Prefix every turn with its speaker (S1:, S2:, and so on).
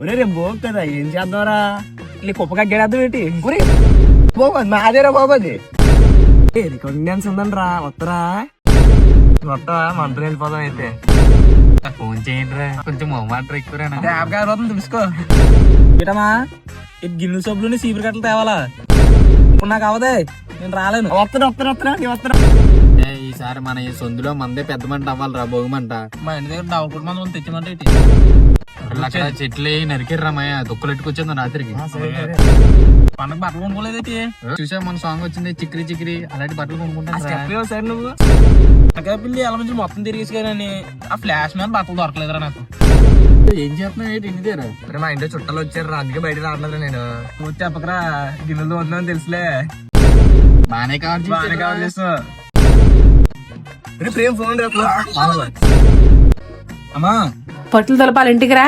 S1: ఒరే రేపు బాగు కదా ఏం చేద్దాంరా ఇలా కుప్ప కగ్గేద్దాం ఏంటి ఒరే బాబు నాదేరా బాబు అది రికార్డింగ్ డాన్స్ ఉందని రా వస్తారా వస్తా మనతో వెళ్ళిపోదాం అయితే
S2: ఫోన్ చేయండి రా, కొంచెం మొహమాట ఎక్కువ
S1: తెలుసుకో ఏటమ్మా ఈ గిన్నెల సబ్బులు సీపురు కట్టలు తేవాలా ఇప్పుడు నాకు అవదే నేను రాలేను వస్తున్నా
S2: ఈసారి మన ఈ సొందులో మందే పెద్ద మంట అవ్వాలిరా, భోగమంట.
S1: మా ఇంటి దగ్గర డబ్బులు మంది తెచ్చమంటే
S2: అక్కడ చెట్లు నరికిర్రా మాయ దుక్కలు ఎట్టుకొచ్చింది రాత్రికి.
S1: పండగ బట్టలు కొనుక్కోలేదైతే
S2: చూసా మన సాంగ్ వచ్చింది చిక్కిరి చిక్కిరి, అలాంటి బట్టలు కొనుక్కుంటా
S1: సార్ నువ్వు పిల్లి ఎలా మంచి మొత్తం తిరిగేసి కానీ ఆ ఫ్లాష్ మ్యాన్ బట్టలు దొరకలేదురా నాకు.
S2: ఏం చేస్తున్నావు ఏంటి ఇంటి దగ్గర?
S1: మా ఇంట్లో చుట్టాలు వచ్చారు అందుకే బయట రావట్లేదు నేను. నువ్వు చెప్పకరా గిన్నెలు వద్దని తెలుసులే.
S2: బానే
S1: కవర్ చేస్తావు ప్రేమ్ ఫోన్ అమ్మా
S3: పట్లు తలపాలి ఇంటికి రా.